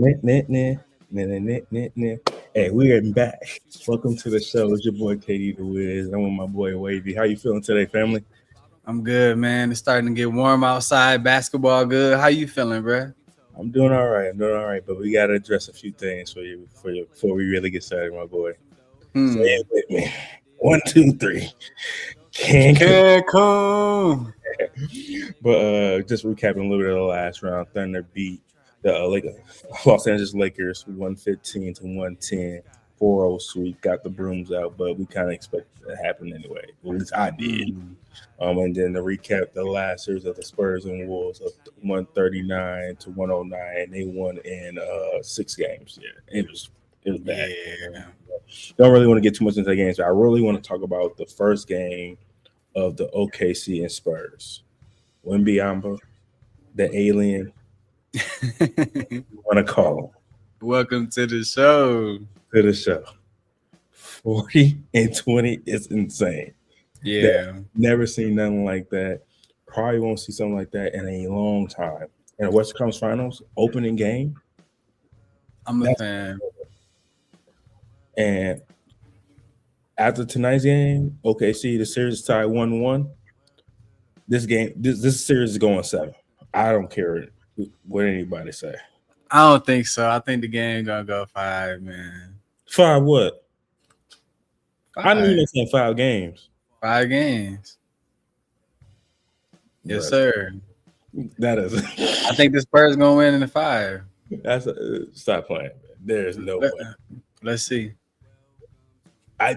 Hey, we are back. Welcome to the show. It's your boy KD the Wiz. I'm with my boy Wavy. How you feeling today, family? I'm good, man. It's starting to get warm outside. Basketball good. How you feeling, bro? I'm doing all right. I'm doing all right, but we gotta address a few things for you before we really get started, my boy. Say Hmm. it with me. One, two, three. Cancun. Cancun. But just recapping a little bit of the last round. Thunder beat the Los Angeles Lakers 115 to 110. 4-0 sweep, got the brooms out, but we kind of expected it to happen anyway. At least I did. Hmm. And then to recap the last series of the Spurs and Wolves of 139 to 109, they won in 6 games. Yeah, it was bad. Yeah. Don't really want to get too much into the games, but I really want to talk about the first game of the OKC and Spurs. Wembyamba, the alien, you want to call Welcome to the show. to the show. 40 and 20 is insane. Yeah. Never seen nothing like that. Probably won't see something like that in a long time. And the Western Conference Finals opening game. I'm a That's, fan. and after tonight's game, OKC, the series is tied 1-1. This series is going 7. I don't care what anybody say. I don't think so. I think the game gonna go 5, man. 5 what? I know you 5. ain't saying 5 games. 5 games. Yes, Bruh, sir. that is I think the Spurs gonna win in the 5. stop playing. Man. There's no way. Let's see.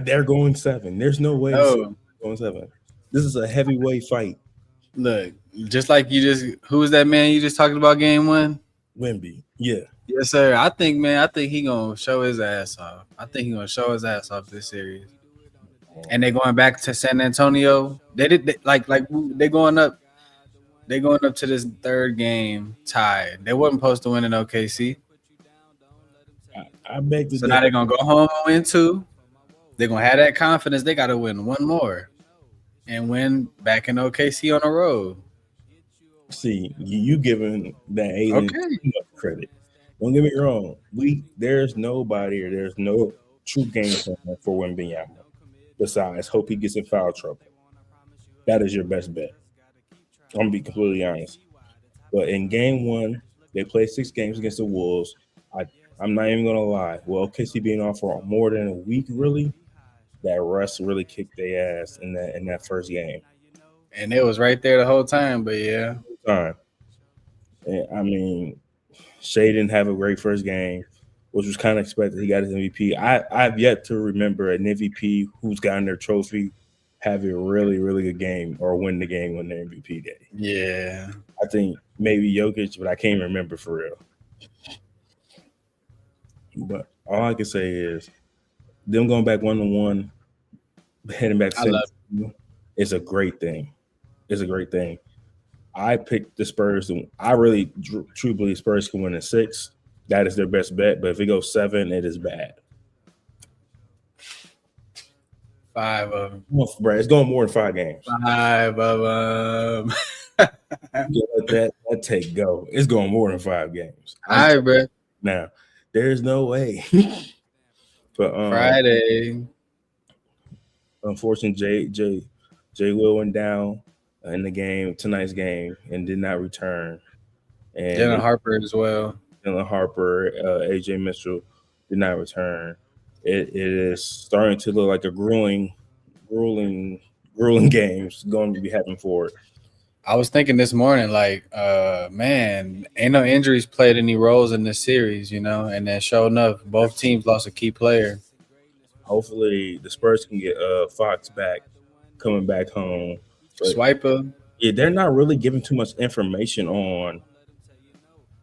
They're going 7. There's no way No. going 7. This is a heavyweight fight. Look, just like who was that man you just talked about game 1? Wemby. Yeah. Yes, sir. I think he gonna show his ass off. I think he gonna show his ass off this series. And they going back to San Antonio. They they going up. They going up to this third game tied. They wasn't supposed to win in OKC. I beg to So now they're gonna go home and win 2. They're gonna have that confidence. They gotta win 1 more and win back in OKC on the road. see you giving that alien Okay. too much credit. Don't get me wrong. There's nobody or there's no true game plan for Wembanyama. Besides, hope he gets in foul trouble. That is your best bet. I'm gonna be completely honest. But in game 1, they played 6 games against the Wolves. I'm not even gonna lie. Well, OKC being off for more than a week, really, that rust really kicked their ass in that first game. And it was right there the whole time, but yeah. Time. And, I mean, Shea didn't have a great first game, which was kind of expected. He got his MVP. I've yet to remember an MVP who's gotten their trophy have a really, really good game or win the game on their MVP day. Yeah. I think maybe Jokic, but I can't remember for real. But all I can say is them going back 1-1, heading back to I San love Antonio is a great thing. It's a great thing. I picked the Spurs. I really truly believe Spurs can win in 6. That is their best bet. But if it goes 7, it is bad. 5 of them. Well, bro, it's going more than 5 games. 5 of them. Let that take go. It's going more than 5 games. All right, bro. Now, there's no way. But Friday. unfortunately, Jay Will went down in the game, tonight's game, and did not return. And Jalen Harper as well. Dylan Harper, AJ Mitchell did not return. It is starting to look like a grueling games going to be happening for it. I was thinking this morning, man, ain't no injuries played any roles in this series, and then sure enough, both teams lost a key player. Hopefully, the Spurs can get Fox back, coming back home. But, Swiper. yeah, they're not really giving too much information on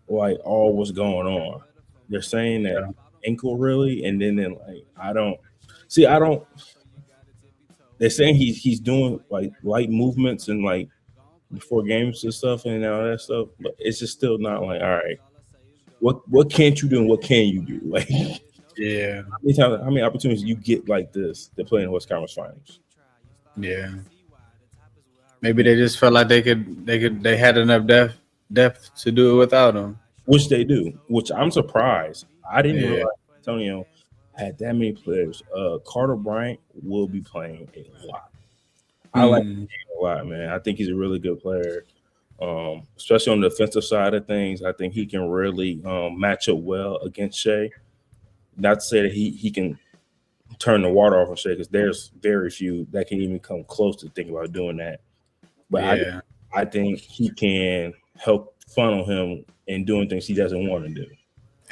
all what's going on. They're saying that ankle really, and then I don't. They're saying he's doing light movements and before games and stuff and all that stuff, but it's just still not all right. What can't you do and what can you do? Yeah. How many opportunities you get like this to play in the West Conference Finals? Yeah. Maybe they just felt like they had enough depth to do it without him. which they do. Which I'm surprised. I didn't Yeah. realize Antonio had that many players. Carter Bryant will be playing a lot. I like Hmm. him a lot, man. I think he's a really good player. Especially on the defensive side of things, I think he can really match up well against Shea. Not to say that he can turn the water off on Shea, because there's very few that can even come close to thinking about doing that. But Yeah. I think he can help funnel him in doing things he doesn't want to do.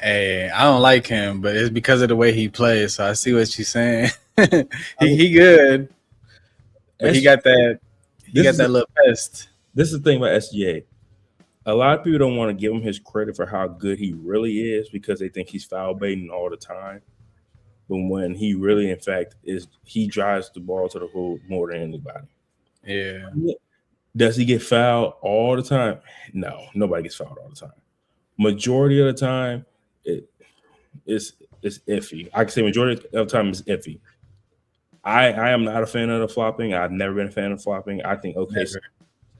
Hey, I don't like him, but it's because of the way he plays. So I see what you're saying. I mean, he good, but he S, got that he this got is that little pest. this is the thing about SGA. A lot of people don't want to give him his credit for how good he really is because they think he's foul baiting all the time. But when he really, in fact, is he drives the ball to the hoop more than anybody. Yeah. Does he get fouled all the time? No, nobody gets fouled all the time. Majority of the time, it, it's iffy. I can say majority of the time it's iffy. I am not a fan of the flopping. I've never been a fan of flopping. I think Never.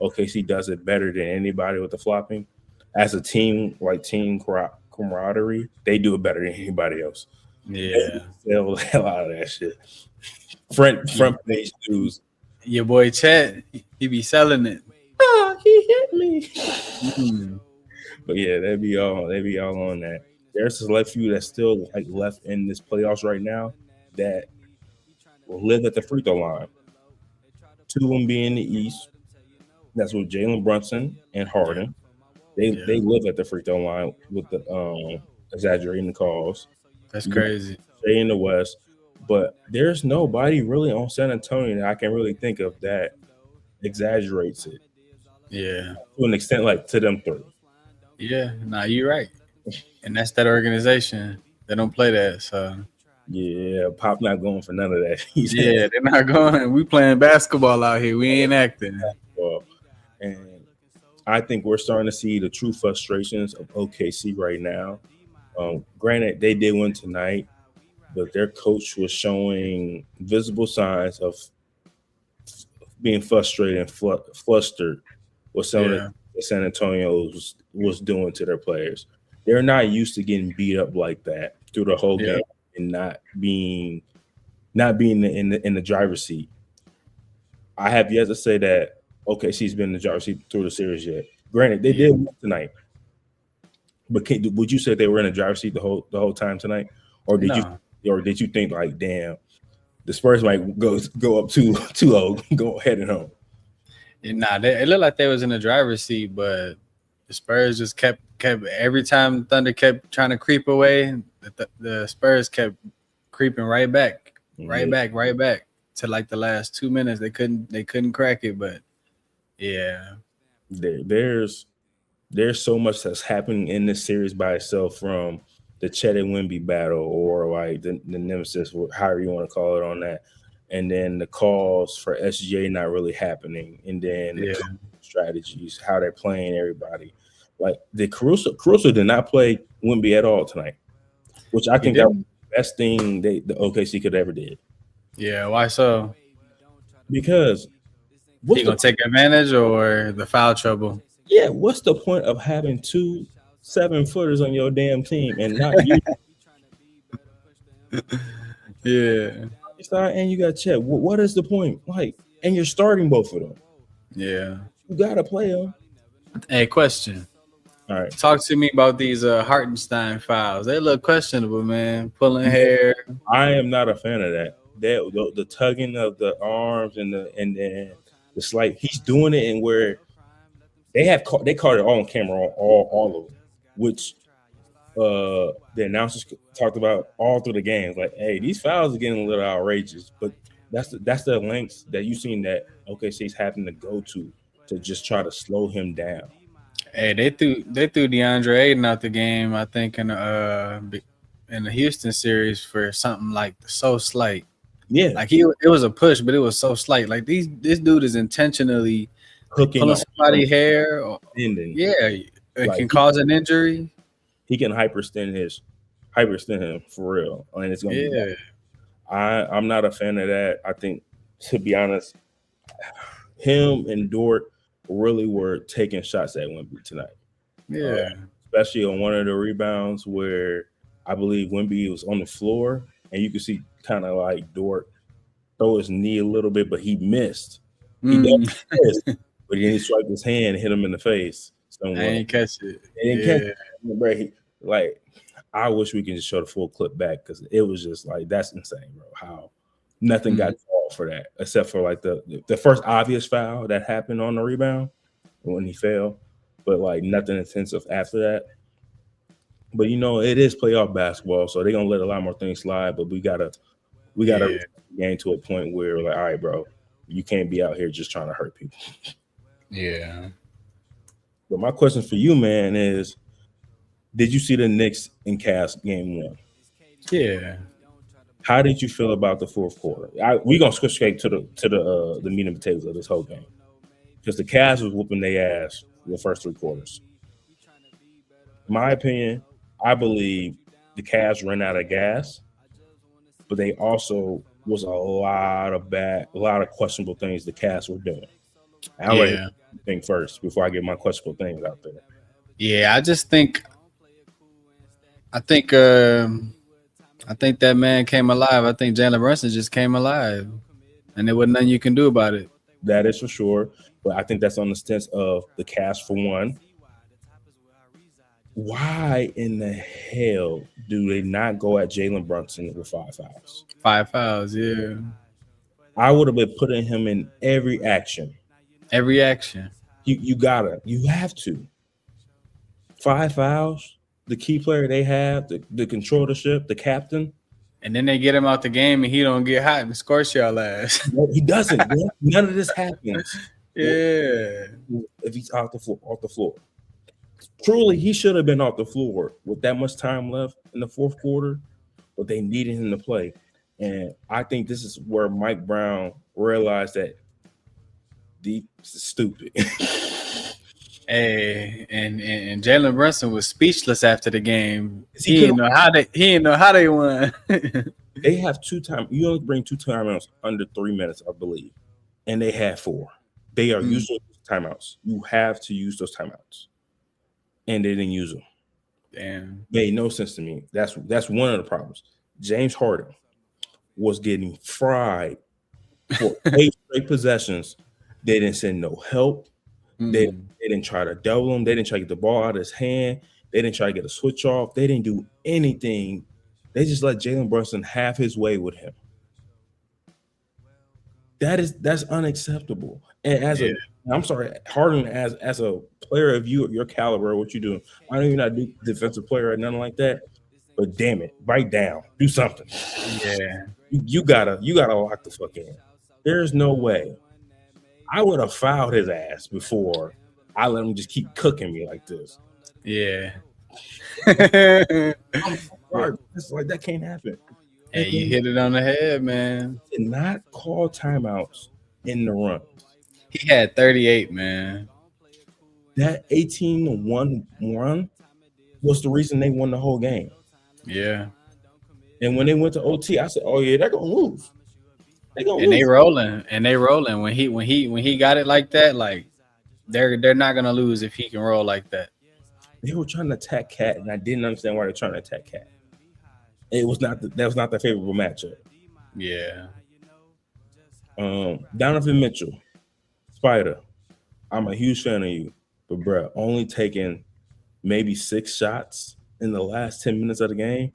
OKC does it better than anybody with the flopping. As a team, like team camaraderie, they do it better than anybody else. They Yeah. sell a lot of that shit. Front page news. Your boy Chet, he be selling it. Oh, he hit me. Mm. But yeah, they'd be all on that. There's a select few that's still like left in this playoffs right now that will live at the free throw line. Two of them being in the East. That's with Jalen Brunson and Yeah. Harden. They Yeah. live at the free throw line with the exaggerating the calls. That's You got crazy. Shea in the West, but there's nobody really on San Antonio that I can really think of that exaggerates it Yeah. to an extent like to them three. Yeah. Nah, you're right. And that's that organization. They don't play that. So Yeah, Pop not going for none of that. He's in yeah, they're not going. We playing basketball out here. We ain't acting. basketball, and I think we're starting to see the true frustrations of OKC right now. Granted, they did win tonight, but their coach was showing visible signs of being frustrated and flustered with some of Yeah. the San Antonio was doing to their players. They're not used to getting beat up like that through the whole Yeah. game and not being in the driver's seat. I have yet to say that OKC's been in the driver's seat through the series yet. Granted, they Yeah. did win tonight, but would you say they were in the driver's seat the whole time tonight, or No. did you think like, damn, the Spurs might go up 2-0, go heading home? Nah, it looked like they was in the driver's seat, but the Spurs just kept every time Thunder kept trying to creep away, the Spurs kept creeping right back, right Yeah, back, right back to like the last 2 minutes. They couldn't crack it, but yeah, there's so much that's happening in this series by itself, from the Chet and Wemby battle, or like the nemesis, however you want to call it, on that, and then the calls for SGA not really happening, and then the yeah, coaching strategies, how they're playing everybody. Like the Caruso did not play Wemby at all tonight, which I he think that was didn't. the best thing the OKC could ever did. Yeah, why so? Because He what's the gonna take advantage or the foul trouble? what's the point of having two 7-footers on your damn team and not you Yeah, side and you got Chet? What is the point? Like, and you're starting both of them. yeah. You gotta play them. Hey, question. All right. Talk to me about these Hartenstein fouls. They look questionable, man. Pulling hair. I am not a fan of that. The tugging of the arms and then the slight. He's doing it in where they caught it all on camera, all of them, which the announcers talked about all through the games. Like, hey, these fouls are getting a little outrageous, but that's the lengths that you've seen that OKC's having to go to just try to slow him down. Hey, they threw DeAndre Ayton out the game. I think in the Houston series for something like so slight. Yeah, Like it was a push, but it was so slight. Like this dude is intentionally hooking pulling the arm, somebody's hair. Or, ending. yeah, it Like can cause an injury. he can hyperextend him for real, and it's gonna be bad. Yeah, I'm not a fan of that. I think, to be honest, him and Dort really were taking shots at Wemby tonight. Uh, yeah. especially on one of the rebounds where I believe Wemby was on the floor, and you could see kind of like Dort throw his knee a little bit, but he missed. He Mm, definitely missed, but then he swiped his hand and hit him in the face I somewhat. ain't catch it. And then catch, Yeah. bro, like I wish we could just show the full clip back because it was just like that's insane, bro. How nothing Mm, got called for that except for like the first obvious foul that happened on the rebound when he fell, but like nothing intensive after that. But it is playoff basketball, so they're gonna let a lot more things slide. But we gotta yeah. gain to a point where we're like, all right, bro, you can't be out here just trying to hurt people. Yeah. But my question for you, man, is did you see the Knicks in Cavs game 1? Yeah. How did you feel about the fourth quarter? We gonna switch straight to the meat and potatoes of this whole game because the Cavs was whooping their ass for the first 3 quarters. In my opinion, I believe the Cavs ran out of gas, but they also was a lot of questionable things the Cavs were doing. I already Yeah. think first before I get my questionable things out there. Yeah. I think I think that man came alive. I think Jalen Brunson just came alive. And there wasn't nothing you can do about it. That is for sure. But I think that's on the sense of the Cavs for one. Why in the hell do they not go at Jalen Brunson with 5 fouls? 5 fouls, yeah. I would have been putting him in every action. Every action. You have to. 5 fouls. The key player they have, the control the ship, the captain. And then they get him out the game and he don't get hot and scorch y'all ass. No, he doesn't. Bro. None of this happens. Yeah. If he's off the floor. Truly, he should have been off the floor with that much time left in the fourth quarter, but they needed him to play. And I think this is where Mike Brown realized that deep is stupid. Hey, and Jalen Brunson was speechless after the game. He He didn't know how they won. They have you only bring 2 timeouts under 3 minutes, I believe. And they had 4. They are usually timeouts. You have to use those timeouts. And they didn't use them. Damn. Made no sense to me. That's one of the problems. James Harden was getting fried for 8 straight possessions. They didn't send no help. They didn't try to double him. They didn't try to get the ball out of his hand. They didn't try to get a switch off. They didn't do anything. They just let Jalen Brunson have his way with him. That's unacceptable. And I'm sorry, Harden as a player of your caliber, what you doing? I know you're not a defensive player or nothing like that, but damn it, bite down, do something. Yeah. You gotta lock the fuck in. There's no way. I would have fouled his ass before I let him just keep cooking me like this. Yeah. I'm sorry, it's like that can't happen. Hey, you hit it on the head, man. Did not call timeouts in the run. He had 38, man. That 18-1 run was the reason they won the whole game. Yeah. And when they went to OT, I said, "Oh yeah, they're gonna lose. They're gonna And lose." they rolling. When he got it like that, like they're not gonna lose if he can roll like that. They were trying to attack Cat, and I didn't understand why they're trying to attack Cat. That was not the favorable matchup. Yeah. Donovan Mitchell, Spider. I'm a huge fan of you, but bro, only taking maybe 6 shots in the last 10 minutes of the game.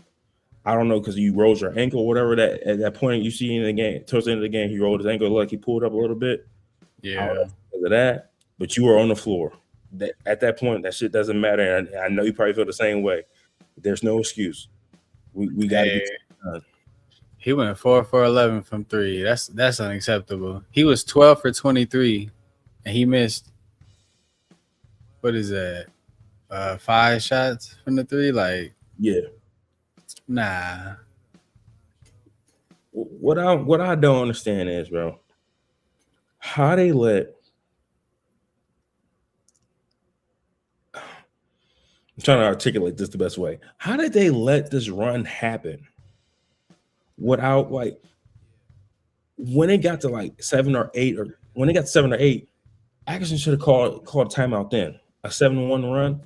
I don't know because you rolled your ankle or whatever that at that point you see in the game. Towards the end of the game, he rolled his ankle like he pulled up a little bit. Yeah. Because of that, but you were on the floor. At that point, that shit doesn't matter. And I know you probably feel the same way. There's no excuse. We got to get it done. He went 4 for 11 from 3. That's unacceptable. He was 12 for 23, and he missed. What is that? 5 shots from the 3. Like, yeah, nah. What I don't understand is, bro, how they let. I'm trying to articulate this the best way. How did they let this run happen without like when it got to like 7 or 8 or when it got to 7 or 8, Atkinson should have called a timeout then. A 7-1 run.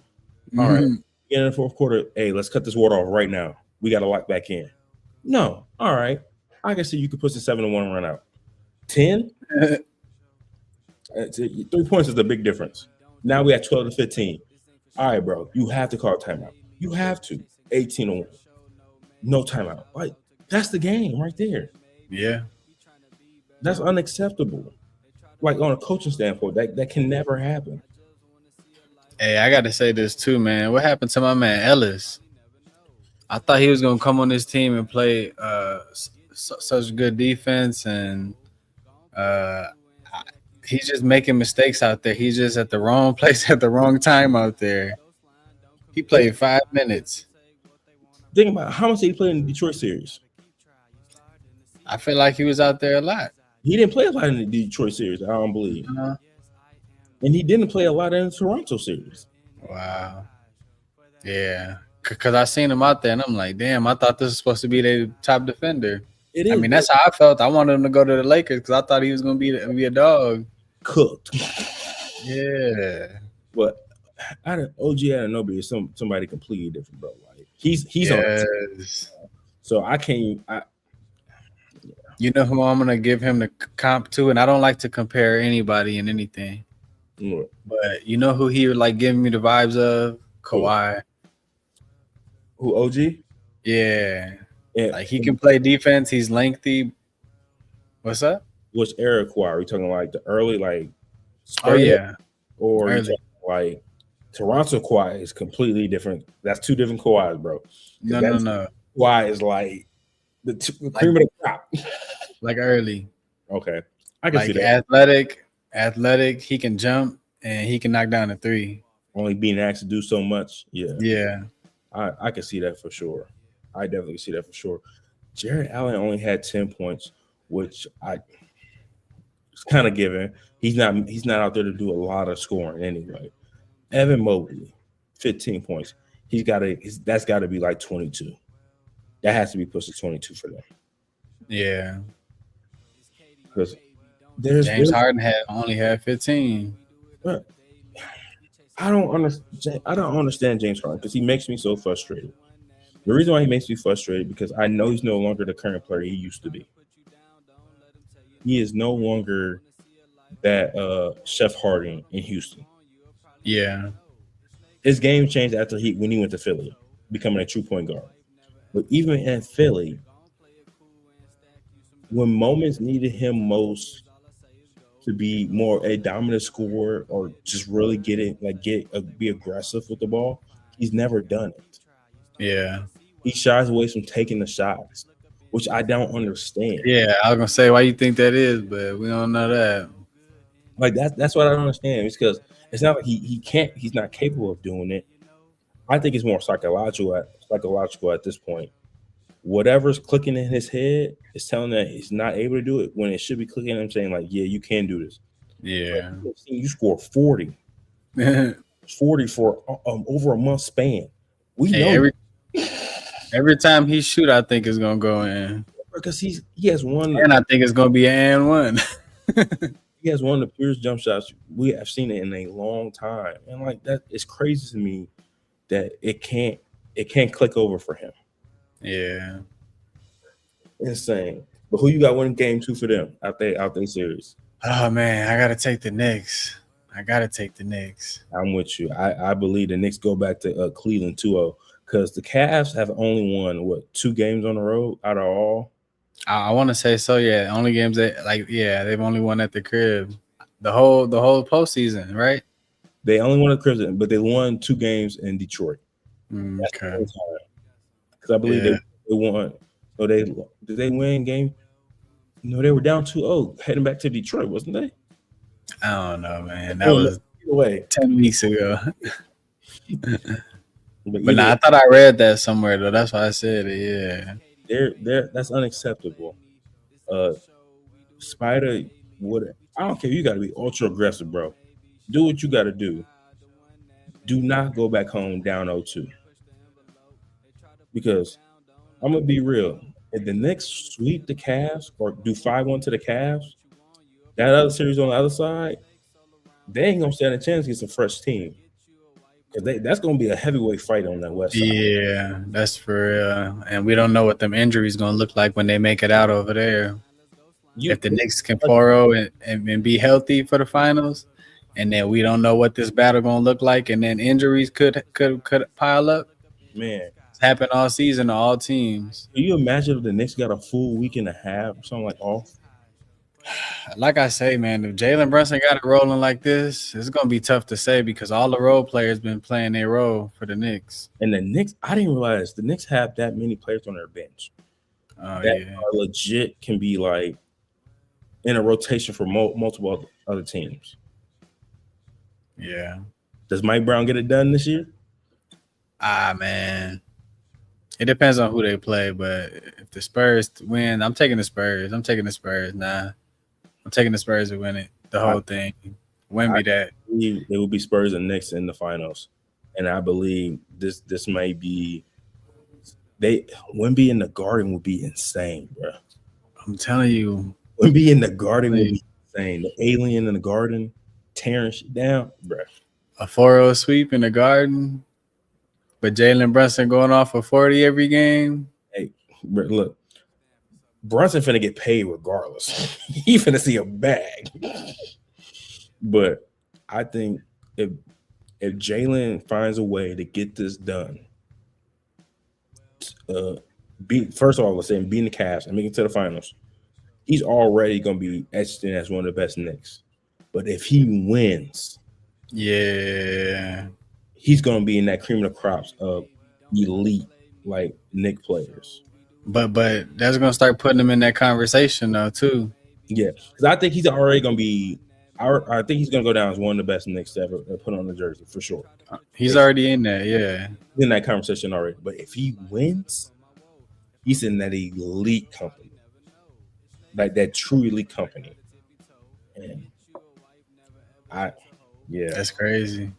All right. In the fourth quarter, hey, let's cut this water off right now. We got to lock back in. No, all right. I can see you could push the 7-1 run out. 10, 3 points is the big difference. Now we have 12-15. All right, bro, you have to call a timeout. You have to. 18-1. No timeout. Like, that's the game right there. Yeah. That's unacceptable. Like, on a coaching standpoint, that can never happen. Hey, I got to say this too, man. What happened to my man Ellis? I thought he was gonna come on this team and play such good defense, and uh, he's just making mistakes out there. He's just at the wrong place at the wrong time out there. He played 5 minutes. Think about how much did he play in the Detroit series. I feel like he was out there a lot. He didn't play a lot in the Detroit series, I don't believe. And he didn't play a lot in the Toronto series. Wow. Yeah. Because I seen him out there, and I'm like, damn, I thought this was supposed to be their top defender. It is. I mean, that's how I felt. I wanted him to go to the Lakers because I thought he was going to be a dog. Cooked. Yeah. But out of OG Anunoby is somebody completely different, bro. Like he's yes. on. So I can't. You know who I'm gonna give him the comp to, and I don't like to compare anybody and anything. But you know who he would like giving me the vibes of? Kawhi. Who OG? Yeah. Like he can play defense. He's lengthy. What's up? Which era Kawhi? Are we talking like the early like? Oh yeah. Or early. Like Toronto Kawhi is completely different. That's two different Kawhis, bro. No. Kawhi is like the cream of the crop. Like early. Okay. I can see that. Athletic, he can jump and he can knock down a three. Only being asked to do so much. Yeah. Yeah. I can see that for sure. I definitely see that for sure. Jared Allen only had 10 points, which it's kind of given. He's not out there to do a lot of scoring anyway. Evan Mobley, 15 points. That's got to be like 22. That has to be pushed to 22 for them. Yeah. Because James Harden only had 15. I don't understand James Harden because he makes me so frustrated. The reason why he makes me frustrated because I know he's no longer the current player he used to be. He is no longer that Chef Harden in Houston. Yeah. His game changed when he went to Philly, becoming a true point guard. But even in Philly, when moments needed him most to be more a dominant scorer or just really be aggressive with the ball, he's never done it. Yeah. He shies away from taking the shots, which I don't understand. Yeah, I was gonna say why you think that is, but we don't know that. Like that's what I don't understand. It's because it's not like he's not capable of doing it. I think it's more psychological at this point. Whatever's clicking in his head is telling that he's not able to do it when it should be clicking in him saying like, yeah, you can do this. Yeah. Like, you score 40. 40 for over a month span. We know every time he shoot, I think it's gonna go in. Because he has one, and I think it's gonna be an one. He has one of the purest jump shots we have seen it in a long time, and like that, it's crazy to me that it can't click over for him. Yeah, insane. But who you got winning game 2 for them out there series? Oh man, I gotta take the Knicks. I'm with you. I believe the Knicks go back to Cleveland 2-0 because the Cavs have only won 2 games on the road out of all. I want to say so. Yeah, only games they've only won at the crib the whole postseason, right? They only won at the crib, but they won 2 games in Detroit. Okay. Because I believe they won. So did they win game? No, they were down 2-0 heading back to Detroit, wasn't they? I don't know, man. That was 10 weeks ago. But I thought I read that somewhere though. That's why I said it. Yeah. That's unacceptable. Spider I don't care. You got to be ultra aggressive, bro. Do what you got to do. Do not go back home down 0-2. Because I'm gonna be real. If the Knicks sweep the Cavs or do 5-1 to the Cavs, that other series on the other side, they ain't gonna stand a chance against a fresh team. because that's going to be a heavyweight fight on that West side. Yeah, that's for real. And we don't know what them injuries gonna look like when they make it out over there. You If the Knicks can 4 and be healthy for the finals, and then we don't know what this battle gonna look like, and then injuries could pile up. man, It's happened all season to all teams. can you imagine if the Knicks got a full week and a half, or something like off? Like I say, man, if Jalen Brunson got it rolling like this, it's gonna be tough to say because all the role players been playing their role for the Knicks. And the Knicks, I didn't realize the Knicks have that many players on their bench Oh that yeah, are legit can be like in a rotation for multiple other teams. yeah. Does Mike Brown get it done this year? Man, it depends on who they play, but if the Spurs win, I'm taking the Spurs. I'm taking the Spurs. Nah, I'm taking the Spurs to win it. The whole thing. Wemby that. Believe it will be Spurs and Knicks in the finals, and I believe this may be Wemby in the Garden would be insane, bro. I'm telling you, Wemby in the Garden would be insane. The alien in the Garden tearing shit down, bro. a 4-0 sweep in the Garden, but Jalen Brunson going off for 40 every game. Hey, bro, look, Brunson finna get paid regardless. He finna see a bag. But I think if Jalen finds a way to get this done, first of all, let's say beating the Cavs and making it to the finals, he's already gonna be etched in as one of the best Knicks. But if he wins, yeah, he's gonna be in that cream of the crops of elite like Knick players. but that's gonna start putting him in that conversation though too. Yeah, because I think he's already gonna be. I think he's gonna go down as one of the best Knicks to ever put on the jersey for sure. He's already in there, yeah. He's in that conversation already. But if he wins, he's in that elite company, like that true elite company. And That's crazy.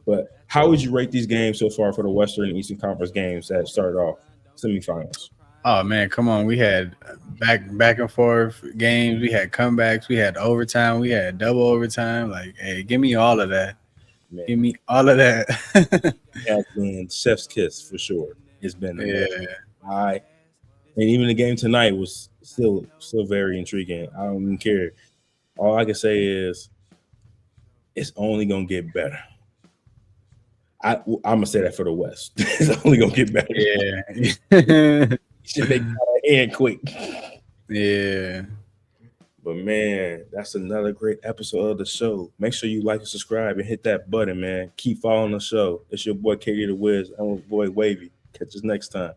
But how would you rate these games so far for the Western and Eastern Conference games that started off semifinals? Oh man, come on! We had back and forth games. We had comebacks. We had overtime. We had double overtime. Like, hey, give me all of that. Man, Give me all of that. has been chef's kiss for sure. It's been Yeah. and even the game tonight was still very intriguing. I don't even care. All I can say is it's only gonna get better. I'm gonna say that for the West. It's only gonna get better. Yeah. Should make that end quick. Yeah. But man, that's another great episode of the show. Make sure you like and subscribe and hit that button, man. Keep following the show. It's your boy Katie the Wiz. I'm your boy Wavy. Catch us next time.